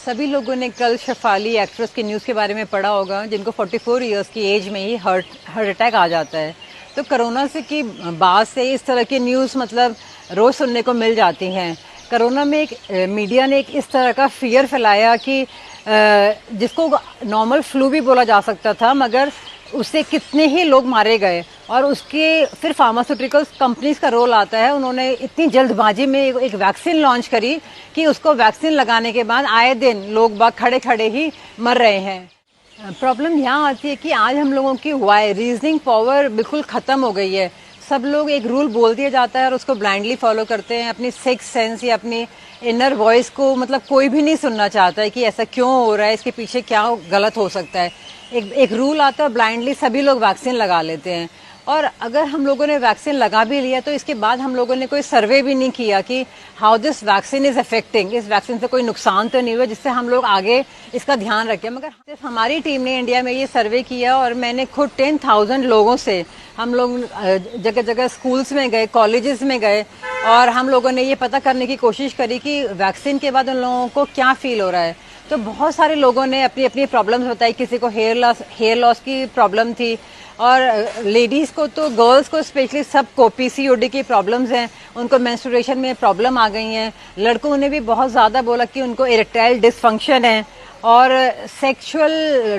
सभी लोगों ने कल शेफाली एक्ट्रेस की न्यूज़ के बारे में पढ़ा होगा, जिनको 44 इयर्स की एज में ही हार्ट अटैक आ जाता है। तो कोरोना से की बाद से इस तरह की न्यूज़ मतलब रोज़ सुनने को मिल जाती हैं। कोरोना में मीडिया ने एक इस तरह का फियर फैलाया कि जिसको नॉर्मल फ्लू भी बोला जा सकता था, मगर उससे कितने ही लोग मारे गए। और उसके फिर फार्मास्यूटिकल्स कंपनीज का रोल आता है। उन्होंने इतनी जल्दबाजी में एक वैक्सीन लॉन्च करी कि उसको वैक्सीन लगाने के बाद आए दिन लोग बाग खड़े खड़े ही मर रहे हैं। प्रॉब्लम यहाँ आती है कि आज हम लोगों की रीजनिंग पावर बिल्कुल ख़त्म हो गई है। सब लोग एक रूल बोल दिया जाता है और उसको ब्लाइंडली फॉलो करते हैं। अपनी सिक्स सेंस या अपनी इनर वॉइस को मतलब कोई भी नहीं सुनना चाहता है कि ऐसा क्यों हो रहा है, इसके पीछे क्या गलत हो सकता है। एक रूल आता है, ब्लाइंडली सभी लोग वैक्सीन लगा लेते हैं। और अगर हम लोगों ने वैक्सीन लगा भी लिया तो इसके बाद हम लोगों ने कोई सर्वे भी नहीं किया कि how this vaccine is affecting, इस वैक्सीन से कोई नुकसान तो नहीं हुआ जिससे हम लोग आगे इसका ध्यान रखें। मगर सिर्फ हमारी टीम ने इंडिया में ये सर्वे किया और मैंने खुद 10,000 लोगों से, हम लोग जगह जगह स्कूल्स में गए, कॉलेजेस में गए और हम लोगों ने ये पता करने की कोशिश करी कि वैक्सीन के बाद उन लोगों को क्या फील हो रहा है। तो बहुत सारे लोगों ने अपनी अपनी प्रॉब्लम्स बताई। किसी को हेयर लॉस की प्रॉब्लम थी और लेडीज़ को तो, गर्ल्स को स्पेशली सबको पीसीओडी की प्रॉब्लम्स हैं, उनको मेंस्ट्रुएशन में प्रॉब्लम आ गई हैं। लड़कों ने भी बहुत ज़्यादा बोला कि उनको इरेक्टाइल डिसफंक्शन है और सेक्सुअल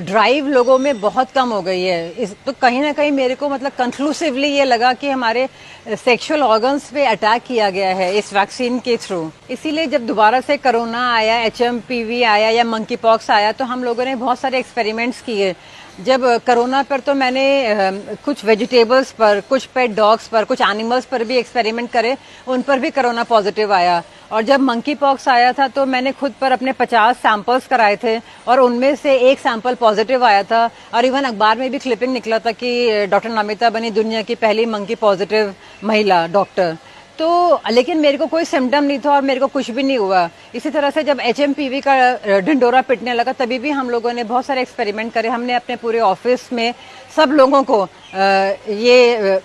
ड्राइव लोगों में बहुत कम हो गई है। इस तो कहीं ना कहीं मेरे को मतलब कंक्लूसिवली ये लगा कि हमारे सेक्सुअल ऑर्गन्स पे अटैक किया गया है इस वैक्सीन के थ्रू। इसीलिए जब दोबारा से कोरोना आया, HMPV आया या मंकी पॉक्स आया, तो हम लोगों ने बहुत सारे एक्सपेरिमेंट्स किए। जब कोरोना पर तो मैंने कुछ वेजिटेबल्स पर, कुछ पेट डॉग्स पर, कुछ एनिमल्स पर भी एक्सपेरिमेंट करे, उन पर भी कोरोना पॉजिटिव आया। और जब मंकी पॉक्स आया था तो मैंने खुद पर अपने 50 सैंपल्स कराए थे और उनमें से एक सैंपल पॉजिटिव आया था। और इवन अखबार में भी क्लिपिंग निकला था कि डॉक्टर नमिता बनी दुनिया की पहली मंकी पॉजिटिव महिला डॉक्टर। तो लेकिन मेरे को कोई सिम्टम नहीं था और मेरे को कुछ भी नहीं हुआ। इसी तरह से जब HMPV का ढिंडोरा पिटने लगा तभी भी हम लोगों ने बहुत सारे एक्सपेरिमेंट करे। हमने अपने पूरे ऑफिस में सब लोगों को ये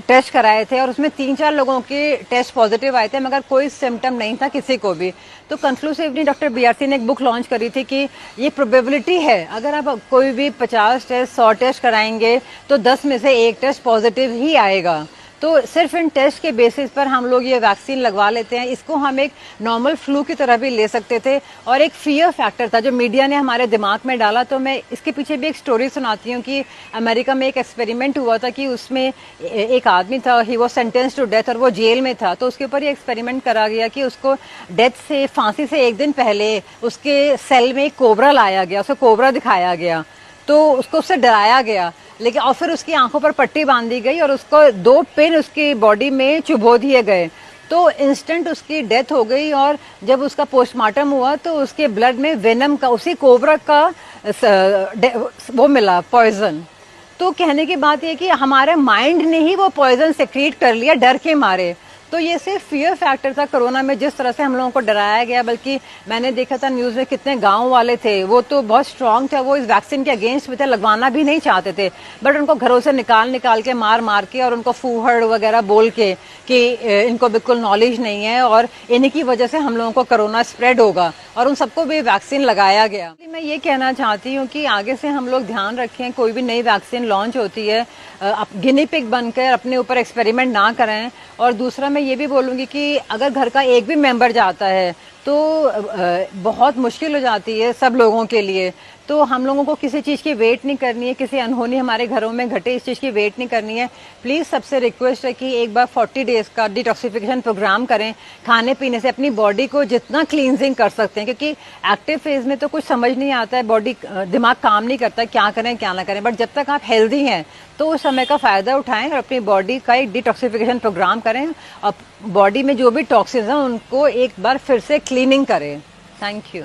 टेस्ट कराए थे और उसमें 3-4 लोगों के टेस्ट पॉजिटिव आए थे, मगर कोई सिम्टम नहीं था किसी को भी। तो कंक्लूसिवली डॉक्टर BRC ने एक बुक लॉन्च करी थी कि ये प्रोबेबिलिटी है, अगर आप कोई भी 50 टेस्ट 100 टेस्ट कराएंगे तो 10 में से एक टेस्ट पॉजिटिव ही आएगा। तो सिर्फ इन टेस्ट के बेसिस पर हम लोग ये वैक्सीन लगवा लेते हैं। इसको हम एक नॉर्मल फ्लू की तरह भी ले सकते थे और एक फियर फैक्टर था जो मीडिया ने हमारे दिमाग में डाला। तो मैं इसके पीछे भी एक स्टोरी सुनाती हूँ कि अमेरिका में एक एक्सपेरिमेंट हुआ था कि उसमें एक आदमी था, he was sentenced to death और वो जेल में था। तो उसके ऊपर ये एक्सपेरिमेंट करा गया कि उसको डेथ से, फांसी से एक दिन पहले उसके सेल में एक कोबरा लाया गया, उसको कोबरा दिखाया गया, तो उससे डराया गया। लेकिन और फिर उसकी आंखों पर पट्टी बांधी गई और उसको 2 पिन उसकी बॉडी में चुभो दिए गए। तो इंस्टेंट उसकी डेथ हो गई। और जब उसका पोस्टमार्टम हुआ तो उसके ब्लड में वेनम का, उसी कोबरा का वो मिला, पॉइजन। तो कहने की बात यह कि हमारे माइंड ने ही वो पॉइजन सेक्रेट कर लिया डर के मारे। तो ये सिर्फ फियर फैक्टर था कोरोना में, जिस तरह से हम लोगों को डराया गया। बल्कि मैंने देखा था न्यूज़ में कितने गांव वाले थे, वो तो बहुत स्ट्रांग थे, वो इस वैक्सीन के अगेंस्ट भी थे, लगवाना भी नहीं चाहते थे, बट उनको घरों से निकाल के मार के और उनको फूहड़ वगैरह बोल के कि इनको बिल्कुल नॉलेज नहीं है और इन्हीं की वजह से हम लोगों को कोरोना स्प्रेड होगा, और उन सबको भी वैक्सीन लगाया गया। मैं ये कहना चाहती हूँ कि आगे से हम लोग ध्यान रखें, कोई भी नई वैक्सीन लॉन्च होती है गिनी पिग बनकर अपने ऊपर एक्सपेरिमेंट ना करें। और दूसरा मैं ये भी बोलूँगी कि अगर घर का एक भी मेंबर जाता है तो बहुत मुश्किल हो जाती है सब लोगों के लिए। तो हम लोगों को किसी चीज़ की वेट नहीं करनी है, किसी अनहोनी हमारे घरों में घटे इस चीज़ की वेट नहीं करनी है। प्लीज़ सबसे रिक्वेस्ट है कि एक बार 40 डेज़ का डिटॉक्सिफिकेशन प्रोग्राम करें। खाने पीने से अपनी बॉडी को जितना क्लींजिंग कर सकते हैं, क्योंकि एक्टिव फेज में तो कुछ समझ नहीं आता है, बॉडी दिमाग काम नहीं करता क्या करें क्या ना करें। बट जब तक आप हेल्दी हैं तो उस समय का फ़ायदा उठाएं और अपनी बॉडी का एक डिटॉक्सिफिकेशन प्रोग्राम करें और बॉडी में जो भी टॉक्सिन्स हैं उनको एक बार फिर से क्लीनिंग करें। Thank you.